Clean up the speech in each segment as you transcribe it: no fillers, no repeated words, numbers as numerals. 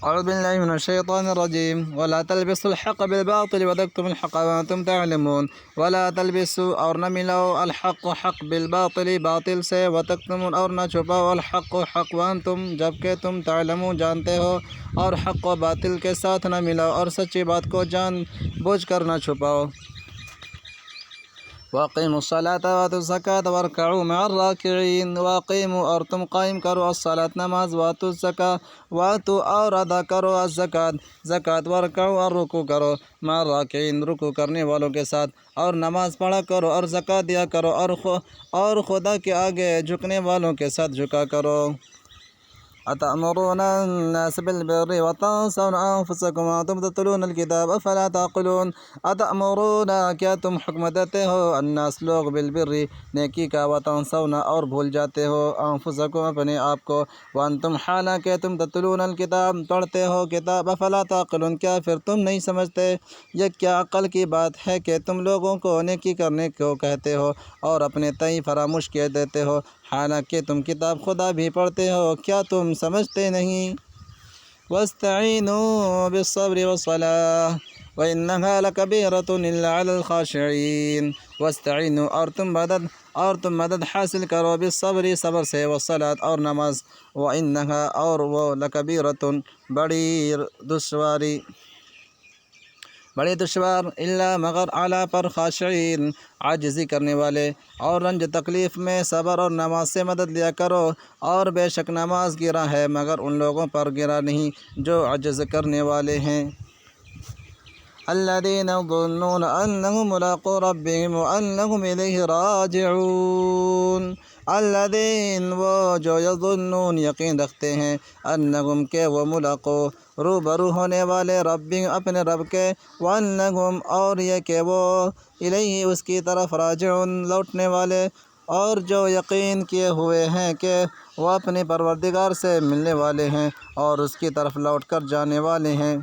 أعوذ بالله من الشيطان الرجيم ولا تلبسوا الحق بالباطل وتكتموا الحق وأنتم تعلمون ولا تلبسوا اور نہ ملاؤ الحق حق بالباطل باطل سے وتکتموا اور نہ چھپاؤ الحق حق وانتم جبکہ تم تعلمون جانتے ہو اور حق و باطل کے ساتھ نہ ملاؤ اور سچی بات کو جان بوجھ کر نہ چھپاؤ واقیموا الصلاۃ وآتوا الزکاۃ وارکعوا مع الراکعین واقیموا اور تم قائم کرو الصلاۃ نماز وآتوا الزکاۃ وآتوا اور ادا کرو الزکاۃ زکوٰۃ وارکعوا اور رکوع کرو مع الراکعین رکوع کرنے والوں کے ساتھ اور نماز پڑھا کرو اور زکوٰۃ دیا کرو اور خدا کے آگے جھکنے والوں کے ساتھ جھکا کرو أتأمرون الناس بالبر وتنسون أنفسكم وأنتم تتلون الكتاب أفلا تعقلون أتأمرون کیا تم حکم دیتے ہو الناس لوگ بالبر نیکی کا وتنسون اور بھول جاتے ہو أنفسكم اپنے آپ کو وأنتم حالانکہ تم تتلون الکتاب پڑھتے ہو کتاب أفلا تعقلون کیا پھر تم نہیں سمجھتے یہ کیا عقل کی بات ہے کہ تم لوگوں کو نیکی کرنے کو کہتے ہو اور اپنے تئیں فراموش کیے دیتے ہو حالانکہ تم کتاب خدا بھی پڑھتے ہو کیا تم سمجھتے نہیں واستعینوا بالصبر والصلاۃ وإنها لكبيرة إلا على الخاشعين واستعینوا اور تم مدد حاصل کرو بالصبر صبر سے والصلاۃ اور نماز وإنها اور وہ لكبيرة بڑی دشوار الا مگر اعلیٰ پر خاشعین عاجزی کرنے والے اور رنج تکلیف میں صبر اور نماز سے مدد لیا کرو اور بے شک نماز گرا ہے مگر ان لوگوں پر گرا نہیں جو عجز کرنے والے ہیں الذين يظنون أنهم ملاقو ربهم وأنهم إليه راجعون الذين وہ جو یظنون یقین رکھتے ہیں انہم کہ وہ ملاقو روبرو ہونے والے ربهم اپنے رب کے وانہم اور یہ کہ وہ الیہ اس کی طرف راجعون لوٹنے والے اور جو یقین کیے ہوئے ہیں کہ وہ اپنے پروردگار سے ملنے والے ہیں اور اس کی طرف لوٹ کر جانے والے ہیں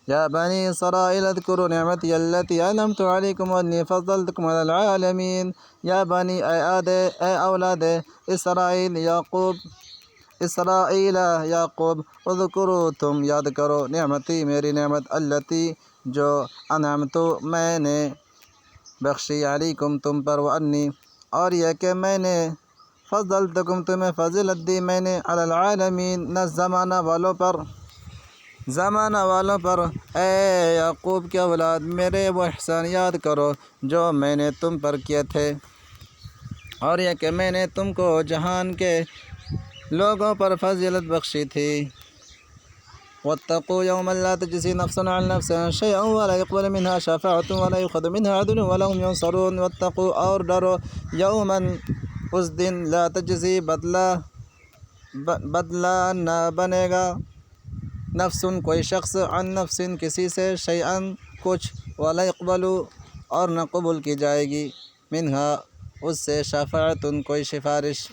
یا بنی اسرائیل اذکروا نعمتی التی انعمت علیکم وانی فضلتکم علی العالمین یا بنی اے اولاد اسرائیل یعقوب اذکروا تم یاد کرو نعمتی میری نعمت التی جو انعمت میں نے بخشی علیکم تم پر وانی اور یہ کہ میں نے فضلتکم تمہیں فضیلت دی میں نے علی العالمین نہ زمانہ والوں پر اے یعقوب کے اولاد میرے وہ احسان یاد کرو جو میں نے تم پر کیے تھے اور یہ کہ میں نے تم کو جہان کے لوگوں پر فضیلت بخشی تھی واتقوا يوما لا تجزي نفس عن نفس شيئا ولا يقبل منها شفاعة ولا يؤخذ منها عدل ولا هم ينصرون واتقوا اور ڈرو یوما اس دن لا تجزی بدلہ نہ بنے گا نفس کوئی شخص عن نفس کسی سے شیئا کچھ ولا يقبل اور نہ قبول کی جائے گی منہا اس سے شفاعت کوئی سفارش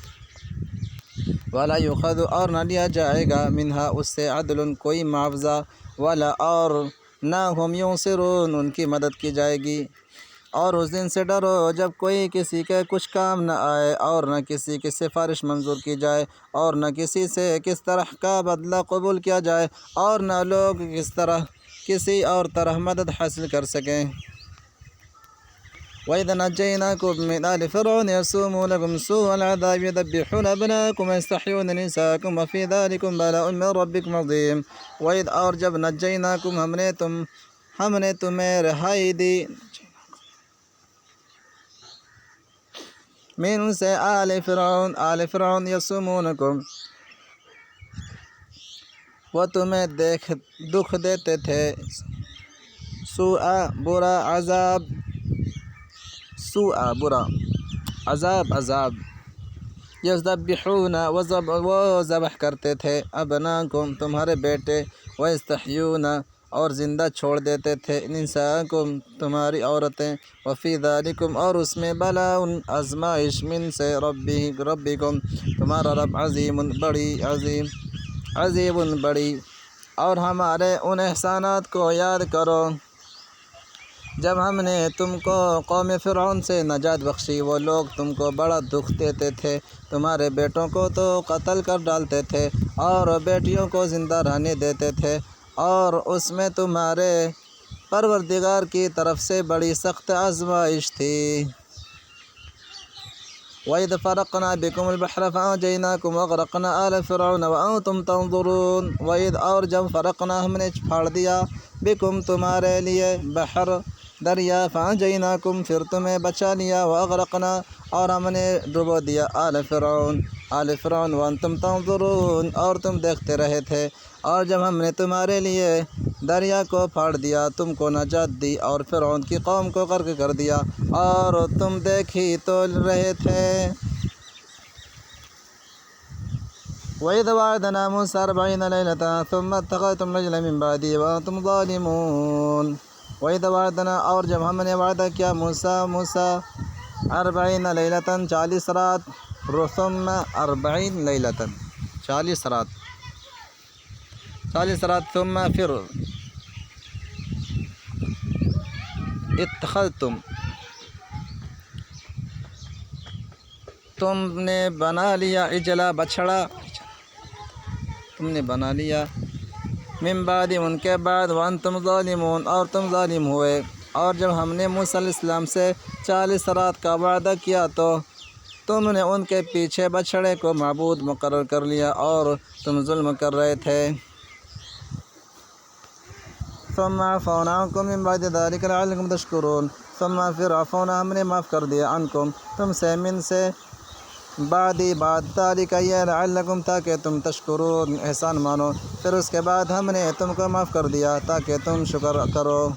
ولا یؤخذ اور نہ لیا جائے گا منہا اس سے عدل کوئی معاوضہ ولا اور نہ ہم ینصرون ان کی مدد کی جائے گی اور اس دن سے ڈرو جب کوئی کسی کے کچھ کام نہ آئے اور نہ کسی کی سفارش منظور کی جائے اور نہ کسی سے کس طرح کا بدلہ قبول کیا جائے اور نہ لوگ کسی اور طرح مدد حاصل کر سکیں وَإِذْ نَجَّيْنَاكُمْ مِنْ آلِ فِرْعَوْنَ يَسُومُونَكُمْ سُوءَ الْعَذَابِ يُذَبِّحُونَ أَبْنَاءَكُمْ وَيَسْتَحْيُونَ نِسَاءَكُمْ وَفِي ذَلِكُمْ بَلَاءٌ مِّن رَّبِّكُمْ عَظِيمٌ وَإِذْ اور جب نجیناکم ہم نے تمہیں رہائی دی من سے آل فرعون یسومونکم وہ تمہیں دکھ دیتے تھے سوء برا عذاب یذبحون وہ ذبح کرتے تھے ابناکم تمہارے بیٹے ویستحیون اور زندہ چھوڑ دیتے تھے نساءکم تمہاری عورتیں وفی ذالکم اور اس میں بلاء آزمائش من سے ربکم تمہارا رب عظیم بڑی اور ہمارے ان احسانات کو یاد کرو جب ہم نے تم کو قوم فرعون سے نجات بخشی وہ لوگ تم کو بڑا دکھ دیتے تھے تمہارے بیٹوں کو تو قتل کر ڈالتے تھے اور بیٹیوں کو زندہ رہنے دیتے تھے، اور اس میں تمہارے پروردگار کی طرف سے بڑی سخت آزمائش تھی۔ وَإِذْ فَرَقْنَا بِكُمُ الْبَحْرَ فَأَنْجَيْنَاكُمْ وَأَغْرَقْنَا آلَ فِرْعَوْنَ وَأَنْتُمْ تَنْظُرُونَ۔ وَإِذْ اور جب فرقنا ہم نے پھاڑ دیا بکم تمہارے لیے بحر دریا، فَأَنْجَيْنَاكُمْ پھر تمہیں بچا لیا، وَأَغْرَقْنَا اور ہم نے ڈبو دیا آل فرعون وَأَنْتُمْ تَنْظُرُونَ اور تم دیکھتے رہے تھے۔ اور جب ہم نے تمہارے لیے دریا کو پھاڑ دیا، تم کو نجات دی اور فرعون کی قوم کو غرق کر دیا، اور تم دیکھ ہی تو رہے تھے۔ وَإِذْ وَعَدْنَا مُوسَىٰ 40 لَيْلَةً ثُمَّ اتَّخَذْتُمْ الْعِجْلَ مِن بَعْدِهِ وَأَنْتُمْ ظَالِمُونَ۔ وَإِذْ وَعَدْنَا اور جب ہم نے وعدہ کیا موسیٰ 40 لیلۃ 40 رات، ثم 40 لیلۃ 40 رات ثم پھر اتخذتم تم نے بنا لیا عجلا بچڑا، تم نے بنا لیا من بعد ان کے بعد، وانتم ظالمون اور تم ظالم ہوئے۔ اور جب ہم نے موسیٰ علیہ السلام سے 40 رات کا وعدہ کیا تو تم نے ان کے پیچھے بچڑے کو معبود مقرر کر لیا اور تم ظلم کر رہے تھے۔ ثم عفونا عنکم من بعد ذلك لعلکم تشکرون۔ ثم پھر عفونا ہم نے معاف کر دیا عنکم تم سے، من سے، بعد ذلك یہ لعلکم تاکہ تم تشکرون احسان مانو، پھر اس کے بعد ہم نے تم کو معاف کر دیا تاکہ تم شکر کرو۔